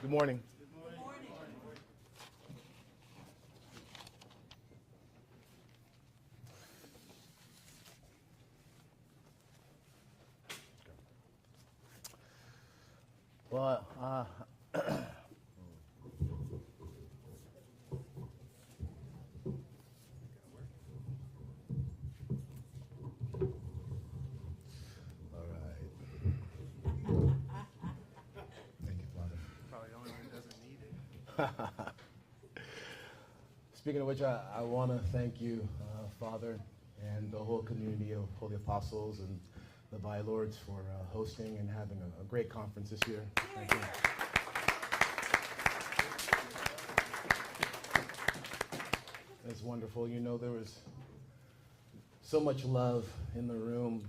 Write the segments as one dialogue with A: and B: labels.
A: Good morning.
B: Good morning.
A: Well, all right. Thank you, Father.
C: Probably the only one who doesn't need it.
A: Speaking of which, I want to thank you, Father, and the whole community of Holy Apostles and the Byelords for hosting and having a great conference this year. Thank you. It's wonderful. You know, there was so much love in the room.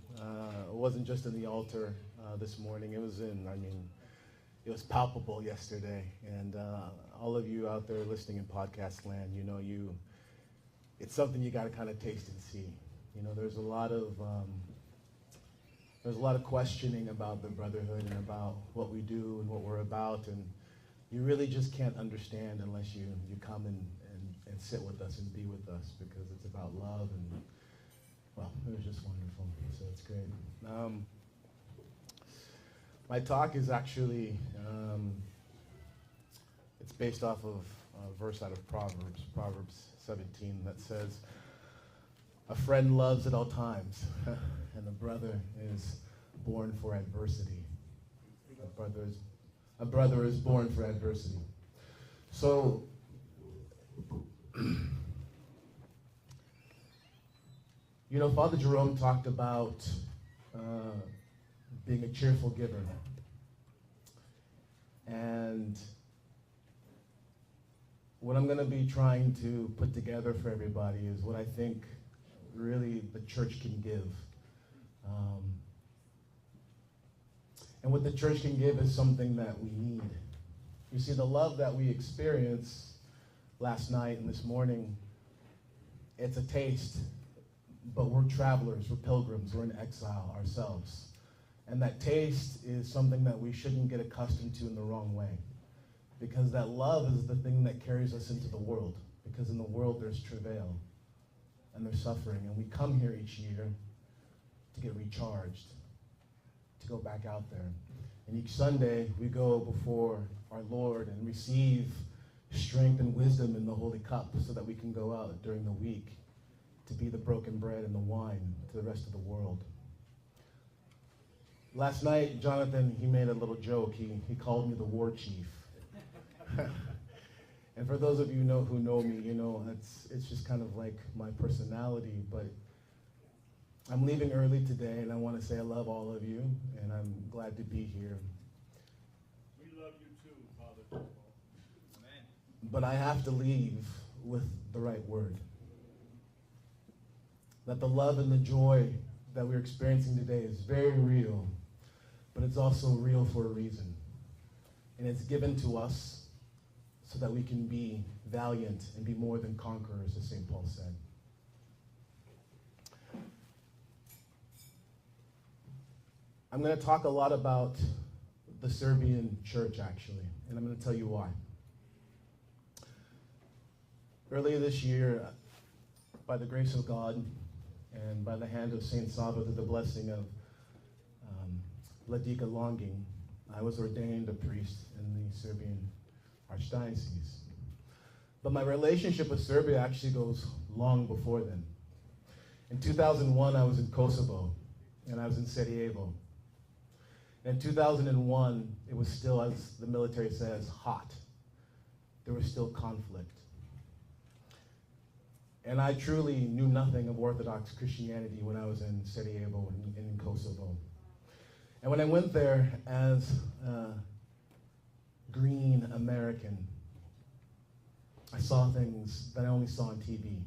A: It wasn't just in the altar this morning. It was it was palpable yesterday. And all of you out there listening in podcast land, you know, it's something you got to kind of taste and see. You know, there's a lot of questioning about the brotherhood and about what we do and what we're about, and you really just can't understand unless you come and sit with us and be with us, because it's about love, and well, it was just wonderful. So it's great. My talk is actually it's based off of a verse out of Proverbs 17 that says, "A friend loves at all times, and a brother is born for adversity." A brother is born for adversity. So, you know, Father Jerome talked about being a cheerful giver. And what I'm going to be trying to put together for everybody is what I think really the church can give. And what the church can give is something that we need. You see, the love that we experienced last night and this morning, it's a taste, but we're travelers, we're pilgrims, we're in exile ourselves. And that taste is something that we shouldn't get accustomed to in the wrong way, because that love is the thing that carries us into the world, because in the world there's travail and there's suffering, and we come here each year to get recharged, to go back out there. And each Sunday we go before our Lord and receive strength and wisdom in the Holy Cup, so that we can go out during the week to be the broken bread and the wine to the rest of the world. Last night, Jonathan, he made a little joke. He called me the war chief. And for those of you who know me, you know it's just kind of like my personality. But I'm leaving early today, and I want to say I love all of you, and I'm glad to be here.
C: We love you too, Father. Amen.
A: But I have to leave with the right word. That the love and the joy that we're experiencing today is very real, but it's also real for a reason. And it's given to us so that we can be valiant and be more than conquerors, as St. Paul said. I'm going to talk a lot about the Serbian church, actually, and I'm going to tell you why. Earlier this year, by the grace of God and by the hand of St. Sava, through the blessing of Vladika Longing, I was ordained a priest in the Serbian Archdiocese. But my relationship with Serbia actually goes long before then. In 2001, I was in Kosovo, and I was in Sarajevo. In 2001, it was still, as the military says, hot. There was still conflict. And I truly knew nothing of Orthodox Christianity when I was in Sarajevo and in Kosovo. And when I went there as a green American, I saw things that I only saw on TV.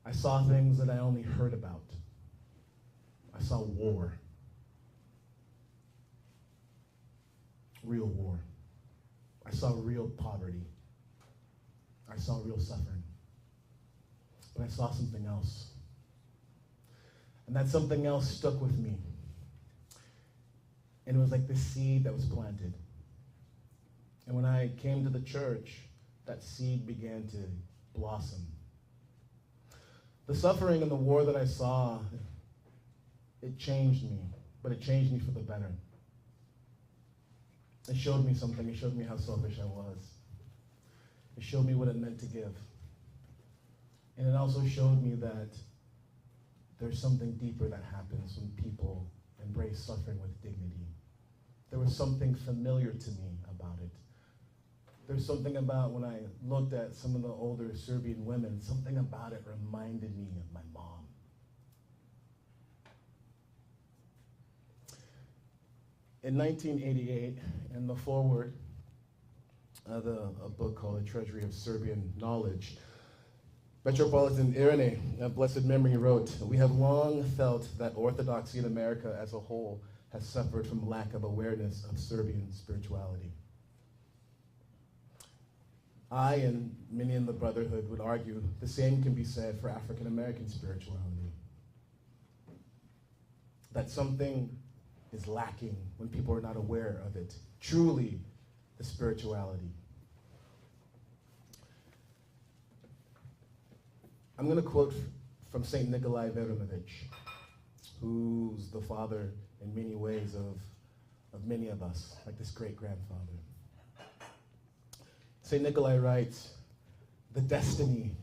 A: I saw things that I only heard about. I saw war. Real war. I saw real poverty. I saw real suffering. But I saw something else. And that something else stuck with me. And it was like this seed that was planted. And when I came to the church, that seed began to blossom. The suffering and the war that I saw, it changed me, but it changed me for the better. It showed me something. It showed me how selfish I was. It showed me what it meant to give. And it also showed me that there's something deeper that happens when people embrace suffering with dignity. There was something familiar to me about it. There's something about when I looked at some of the older Serbian women, something about it reminded me of my mom. In 1988, in the foreword of a book called A Treasury of Serbian Knowledge, Metropolitan Irene, of blessed memory, wrote, "We have long felt that Orthodoxy in America as a whole has suffered from lack of awareness of Serbian spirituality." I and many in the Brotherhood would argue the same can be said for African American spirituality. That something is lacking when people are not aware of it. Truly, the spirituality. I'm going to quote from St. Nikolai Veronovich, who's the father in many ways of many of us, like this great-grandfather. St. Nikolai writes, "The destiny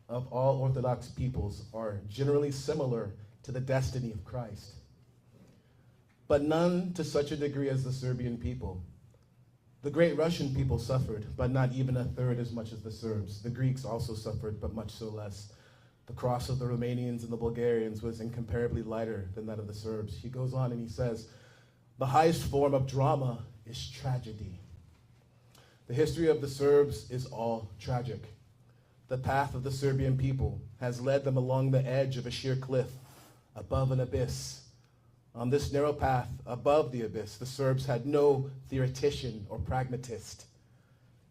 A: of all Orthodox peoples are generally similar to the destiny of Christ, but none to such a degree as the Serbian people. The great Russian people suffered, but not even a third as much as the Serbs. The Greeks also suffered, but much so less. The cross of the Romanians and the Bulgarians was incomparably lighter than that of the Serbs." He goes on and he says, "The highest form of drama is tragedy. The history of the Serbs is all tragic. The path of the Serbian people has led them along the edge of a sheer cliff, above an abyss. On this narrow path, above the abyss, the Serbs had no theoretician or pragmatist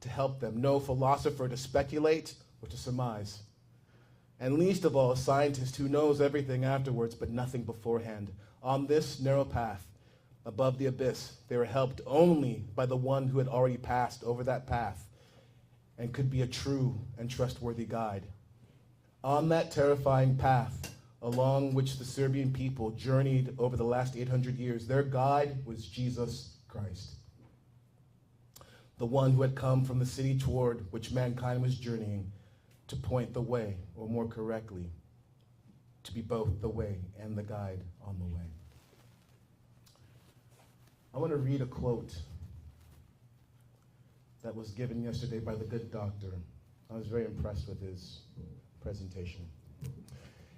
A: to help them, no philosopher to speculate or to surmise, and least of all, a scientist who knows everything afterwards but nothing beforehand. On this narrow path, above the abyss, they were helped only by the one who had already passed over that path and could be a true and trustworthy guide. On that terrifying path along which the Serbian people journeyed over the last 800 years, their guide was Jesus Christ, the one who had come from the city toward which mankind was journeying to point the way, or more correctly, to be both the way and the guide on the way." I want to read a quote that was given yesterday by the good doctor. I was very impressed with his presentation.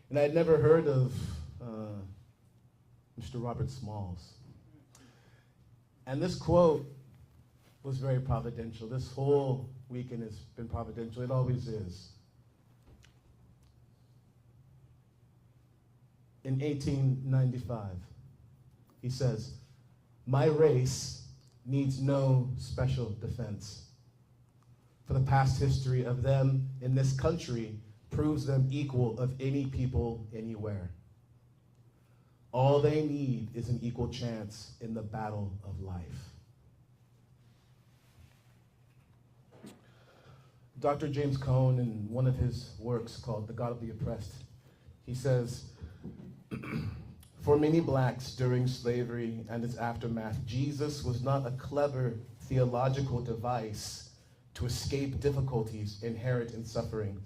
A: And I had never heard of Mr. Robert Smalls. And this quote was very providential. This whole weekend has been providential. It always is. In 1895, he says, "My race needs no special defense, for the past history of them in this country proves them equal of any people anywhere. All they need is an equal chance in the battle of life." Dr. James Cone, in one of his works called The God of the Oppressed, he says, "For many blacks during slavery and its aftermath, Jesus was not a clever theological device to escape difficulties inherent in suffering.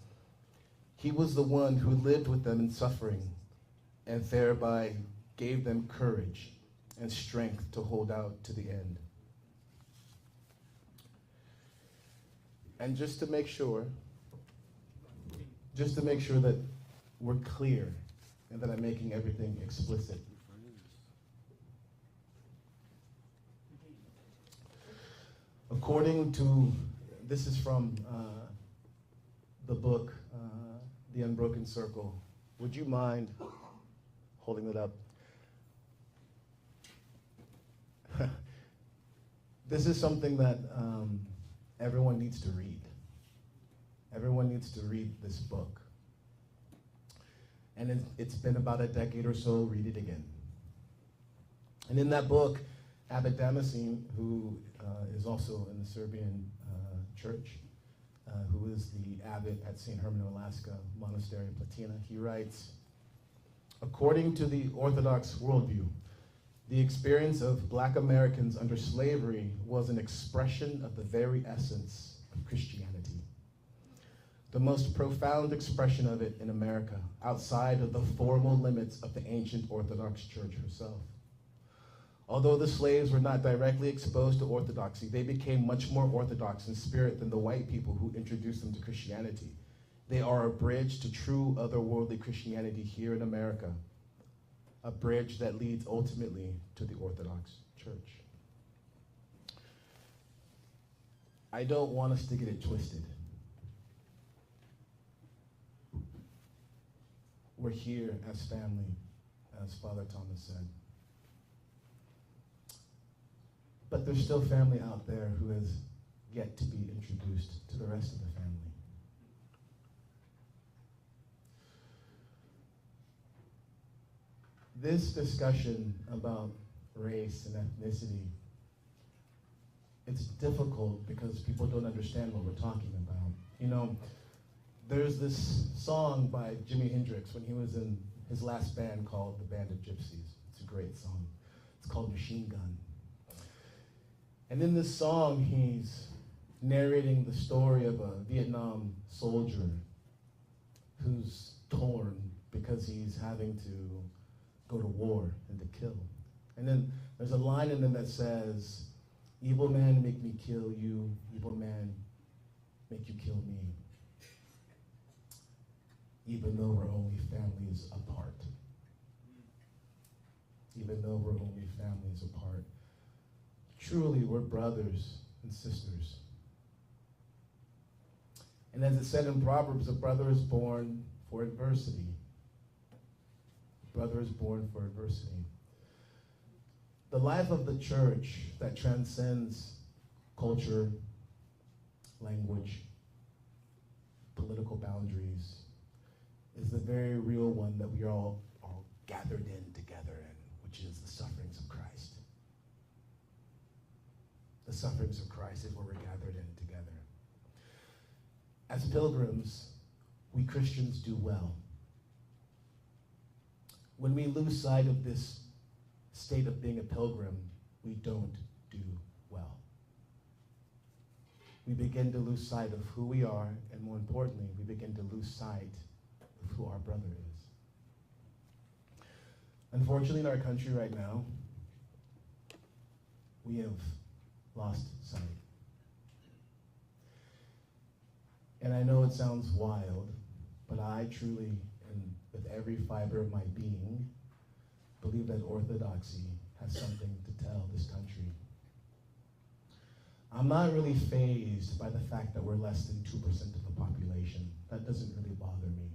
A: He was the one who lived with them in suffering and thereby gave them courage and strength to hold out to the end." And just to make sure that we're clear and that I'm making everything explicit, according to, this is from the book, The Unbroken Circle. Would you mind holding it up? This is something that everyone needs to read. Everyone needs to read this book. And it's been about a decade or so, read it again. And in that book, Abbot Damascene, who is also in the Serbian church, who is the abbot at St. Herman, Alaska Monastery in Platina, he writes, according to the Orthodox worldview, the experience of Black Americans under slavery was an expression of the very essence of Christianity. The most profound expression of it in America, outside of the formal limits of the ancient Orthodox Church herself. Although the slaves were not directly exposed to orthodoxy, they became much more orthodox in spirit than the white people who introduced them to Christianity. They are a bridge to true otherworldly Christianity here in America, a bridge that leads ultimately to the Orthodox Church. I don't want us to get it twisted. We're here as family, as Father Thomas said. But there's still family out there who has yet to be introduced to the rest of the family. This discussion about race and ethnicity, it's difficult because people don't understand what we're talking about. You know, there's this song by Jimi Hendrix when he was in his last band called the Band of Gypsies. It's a great song. It's called Machine Gun. And in this song, he's narrating the story of a Vietnam soldier who's torn because he's having to go to war and to kill. And then there's a line in them that says, evil man make me kill you, evil man make you kill me, even though we're only families apart. Even though we're only families apart. Truly, we're brothers and sisters. And as it said in Proverbs, a brother is born for adversity. A brother is born for adversity. The life of the church that transcends culture, language, political boundaries is the very real one that we are all gathered in together in, which is the sufferings of Christ. The sufferings of Christ is where we're gathered in together. As pilgrims, we Christians do well. When we lose sight of this state of being a pilgrim, we don't do well. We begin to lose sight of who we are, and more importantly, we begin to lose sight of who our brother is. Unfortunately, in our country right now, we have lost sight. And I know it sounds wild, but I truly, and with every fiber of my being, believe that orthodoxy has something to tell this country. I'm not really fazed by the fact that we're less than 2% of the population. That doesn't really bother me.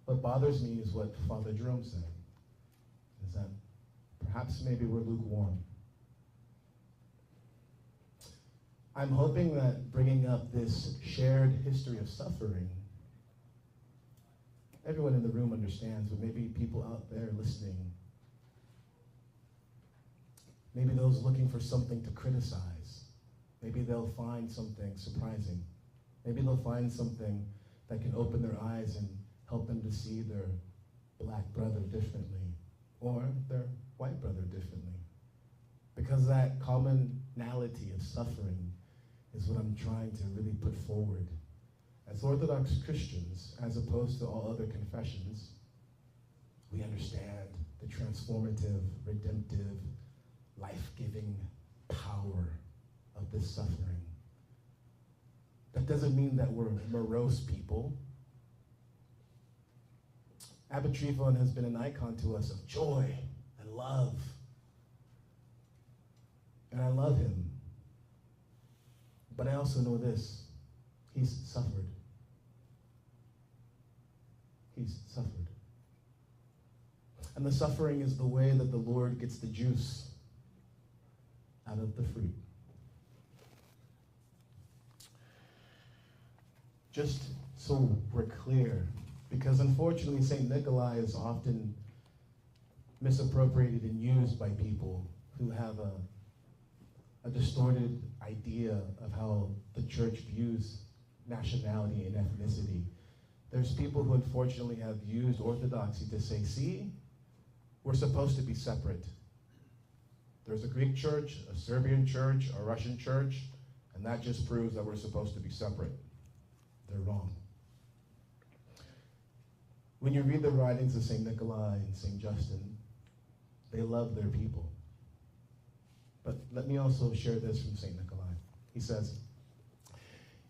A: What bothers me is what Father Jerome said, is that perhaps maybe we're lukewarm. I'm hoping that bringing up this shared history of suffering, everyone in the room understands, but maybe people out there listening, maybe those looking for something to criticize, maybe they'll find something surprising. Maybe they'll find something that can open their eyes and help them to see their black brother differently, or their white brother differently. Because that commonality of suffering is what I'm trying to really put forward. As Orthodox Christians, as opposed to all other confessions, we understand the transformative, redemptive, life-giving power of this suffering. That doesn't mean that we're morose people. Abbot Trifon has been an icon to us of joy and love. And I love him. But I also know this, he's suffered. He's suffered. And the suffering is the way that the Lord gets the juice out of the fruit. Just so we're clear, because unfortunately St. Nikolai is often misappropriated and used by people who have a distorted idea of how the church views nationality and ethnicity. There's people who unfortunately have used orthodoxy to say, see, we're supposed to be separate. There's a Greek church, a Serbian church, a Russian church, and that just proves that we're supposed to be separate. They're wrong. When you read the writings of St. Nikolai and St. Justin, they love their people. But let me also share this from St. Nikolai. He says,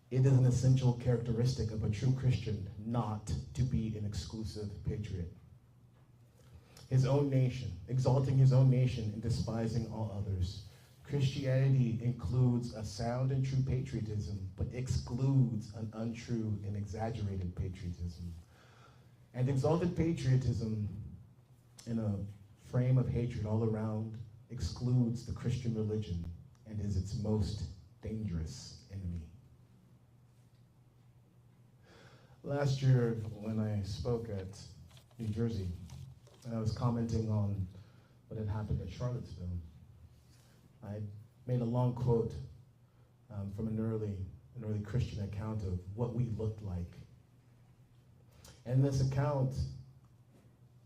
A: it is an essential characteristic of a true Christian not to be an exclusive patriot. His own nation, exalting his own nation and despising all others. Christianity includes a sound and true patriotism, but excludes an untrue and exaggerated patriotism. And exalted patriotism in a frame of hatred all around excludes the Christian religion and is its most dangerous enemy. Last year, when I spoke at New Jersey, and I was commenting on what had happened at Charlottesville, I made a long quote from an early Christian account of what we looked like. And this account,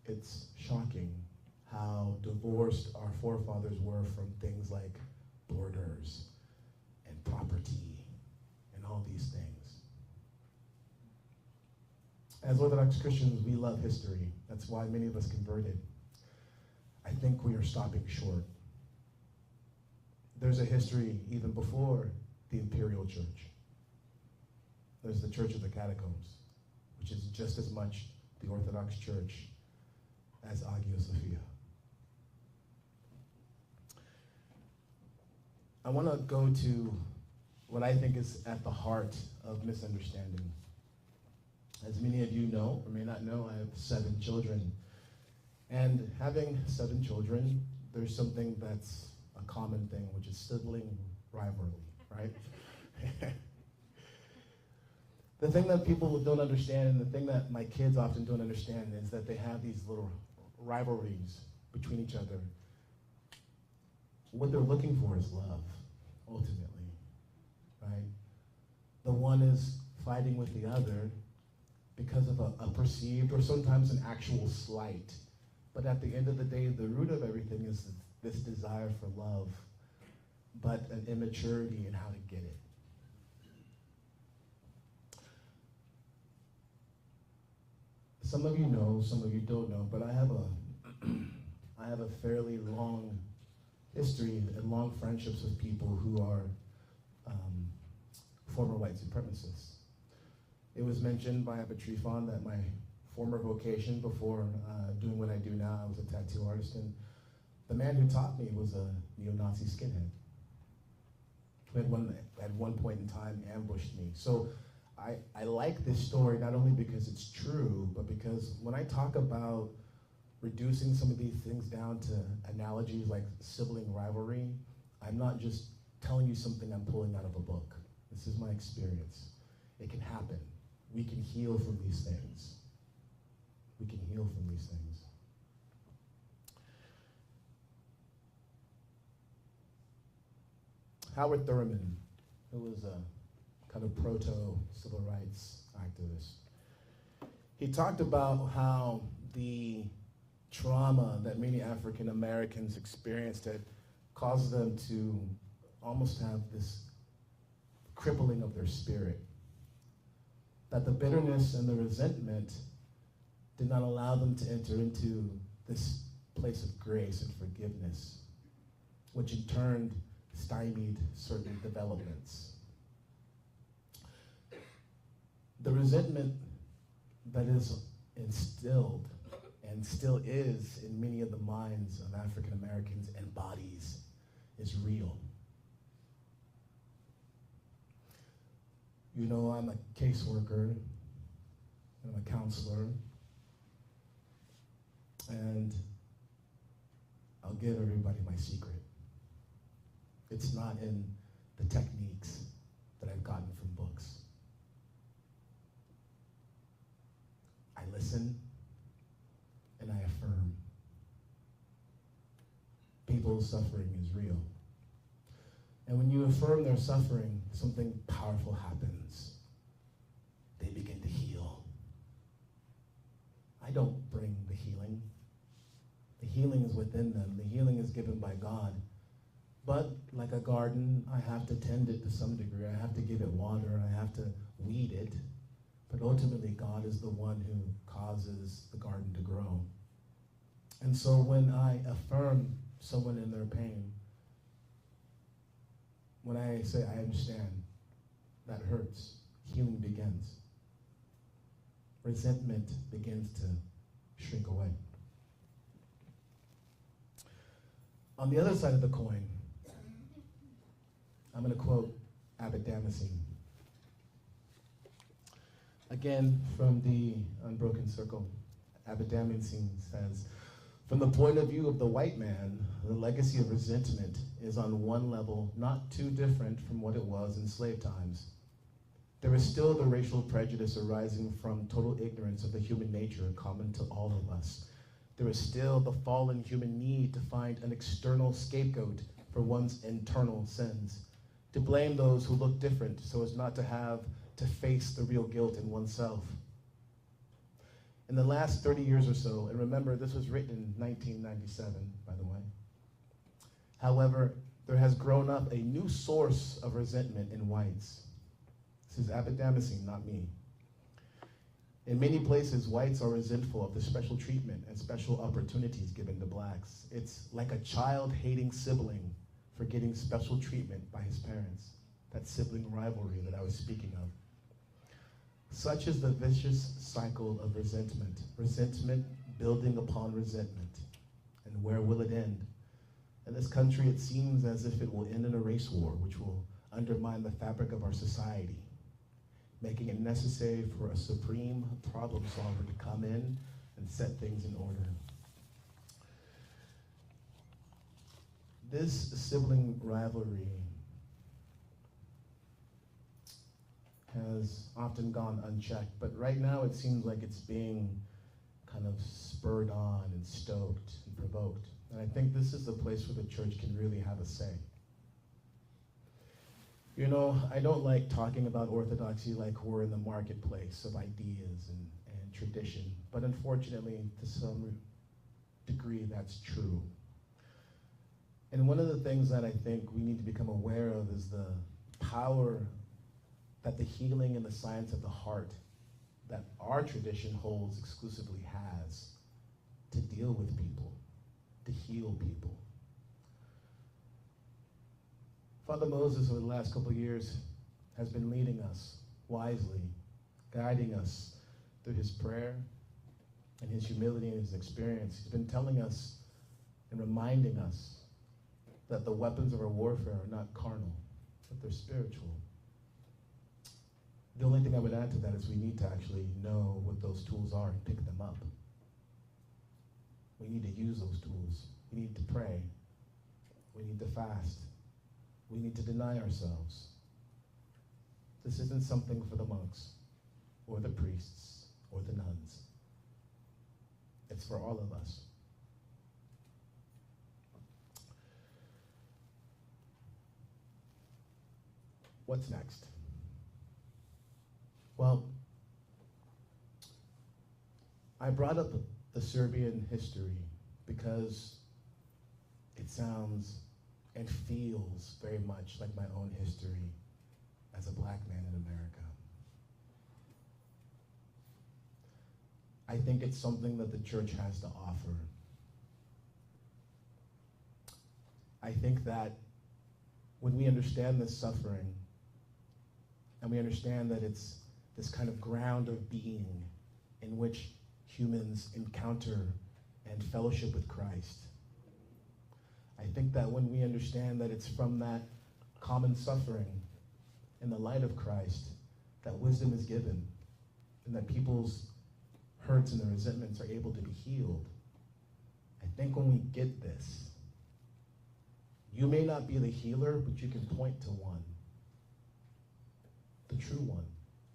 A: it's shocking how divorced our forefathers were from things like borders and property and all these things. As Orthodox Christians, we love history. That's why many of us converted. I think we are stopping short. There's a history even before the Imperial Church. There's the Church of the Catacombs, which is just as much the Orthodox Church as Hagia Sophia. I want to go to what I think is at the heart of misunderstanding. As many of you know, or may not know, I have 7 children. And having 7 children, there's something that's a common thing, which is sibling rivalry, right? The thing that people don't understand, and the thing that my kids often don't understand, is that they have these little rivalries between each other. What they're looking for is love, ultimately, right? The one is fighting with the other because of a perceived or sometimes an actual slight. But at the end of the day, the root of everything is this desire for love, but an immaturity in how to get it. Some of you know, some of you don't know, but I have a fairly long history and long friendships with people who are former white supremacists. It was mentioned by Abatrifon that my former vocation before doing what I do now, I was a tattoo artist, and the man who taught me was a neo-Nazi skinhead who had at one point in time ambushed me. So I like this story not only because it's true, but because when I talk about reducing some of these things down to analogies like sibling rivalry, I'm not just telling you something I'm pulling out of a book. This is my experience. It can happen. We can heal from these things. We can heal from these things. Howard Thurman, who was a kind of proto-civil rights activist, he talked about how the trauma that many African Americans experienced had caused them to almost have this crippling of their spirit. That the bitterness and the resentment did not allow them to enter into this place of grace and forgiveness, which in turn stymied certain developments. The resentment that is instilled and still is in many of the minds of African Americans and bodies is real. You know, I'm a caseworker, I'm a counselor, and I'll give everybody my secret. It's not in the techniques that I've gotten from books. I listen and I affirm. Be people's suffering is real. And when you affirm their suffering, something powerful happens. They begin to heal. I don't bring the healing. The healing is within them. The healing is given by God. But like a garden, I have to tend it to some degree. I have to give it water. I have to weed it. But ultimately, God is the one who causes the garden to grow. And so when I affirm someone in their pain, when I say, I understand, that hurts, healing begins. Resentment begins to shrink away. On the other side of the coin, I'm going to quote Abbot Damascene. Again, from the Unbroken Circle, Abbot Damascene says, from the point of view of the white man, the legacy of resentment is on one level not too different from what it was in slave times. There is still the racial prejudice arising from total ignorance of the human nature common to all of us. There is still the fallen human need to find an external scapegoat for one's internal sins, to blame those who look different so as not to have to face the real guilt in oneself. In the last 30 years or so, and remember this was written in 1997, by the way, however, there has grown up a new source of resentment in whites. This is Abbot Damascene, not me. In many places, whites are resentful of the special treatment and special opportunities given to blacks. It's like a child-hating sibling for getting special treatment by his parents, that sibling rivalry that I was speaking of. Such is the vicious cycle of resentment. Resentment building upon resentment. And where will it end? In this country, it seems as if it will end in a race war, which will undermine the fabric of our society, making it necessary for a supreme problem solver to come in and set things in order. This sibling rivalry has often gone unchecked, but right now it seems like it's being kind of spurred on and stoked and provoked. And I think this is the place where the church can really have a say. You know, I don't like talking about orthodoxy like we're in the marketplace of ideas and tradition, but unfortunately, to some degree, that's true. And one of the things that I think we need to become aware of is the power that the healing and the science of the heart that our tradition holds exclusively has to deal with people, to heal people. Father Moses, over the last couple of years, has been leading us wisely, guiding us through his prayer and his humility and his experience. He's been telling us and reminding us that the weapons of our warfare are not carnal, but they're spiritual. The only thing I would add to that is we need to actually know what those tools are and pick them up. We need to use those tools. We need to pray. We need to fast. We need to deny ourselves. This isn't something for the monks or the priests or the nuns. It's for all of us. What's next? Well, I brought up the Serbian history because it sounds and feels very much like my own history as a black man in America. I think it's something that the church has to offer. I think that when we understand this suffering, and we understand that it's this kind of ground of being in which humans encounter and fellowship with Christ, I think that when we understand that it's from that common suffering in the light of Christ that wisdom is given and that people's hurts and their resentments are able to be healed, I think when we get this, you may not be the healer, but you can point to one, the true one,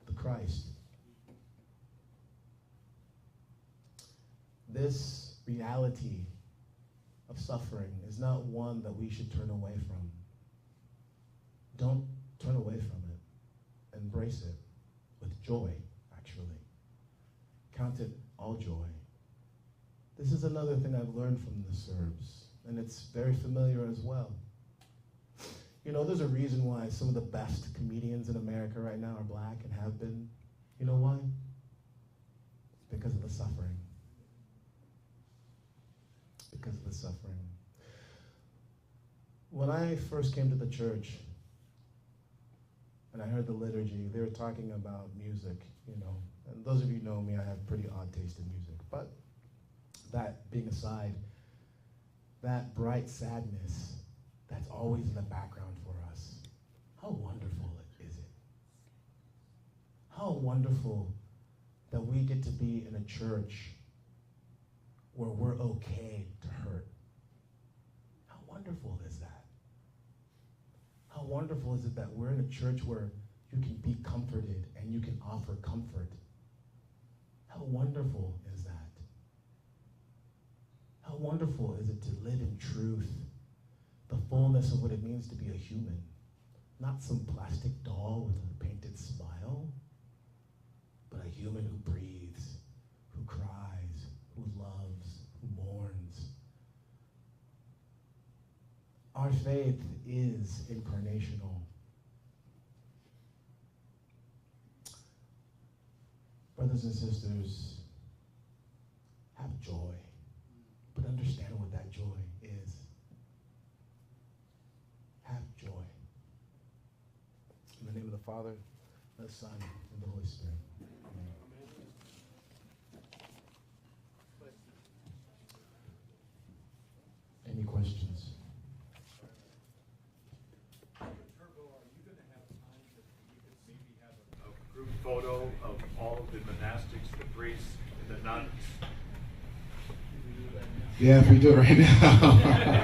A: the Christ. This reality of suffering is not one that we should turn away from. Don't turn away from it. Embrace it with joy, actually. Count it all joy. This is another thing I've learned from the Serbs, and it's very familiar as well. You know, there's a reason why some of the best comedians in America right now are black and have been. You know why? It's because of the suffering. Because of the suffering. When I first came to the church and I heard the liturgy, they were talking about music, you know. And those of you who know me, I have pretty odd taste in music. But that being aside, that bright sadness that's always in the background for us, how wonderful is it? How wonderful that we get to be in a church where we're okay to hurt. How wonderful is that? How wonderful is it that we're in a church where you can be comforted and you can offer comfort? How wonderful is that? How wonderful is it to live in truth, the fullness of what it means to be a human, not some plastic doll with a painted smile, but a human who breathes, who cries, who loves, who mourns. Our faith is incarnational. Brothers and sisters, have joy, but understand what that joy is. Have joy. In the name of the Father, the Son, and the Holy Spirit. Amen. Any questions?
B: Group photo of all of the monastics, the priests, and the nuns.
A: Yeah, if we do it right now.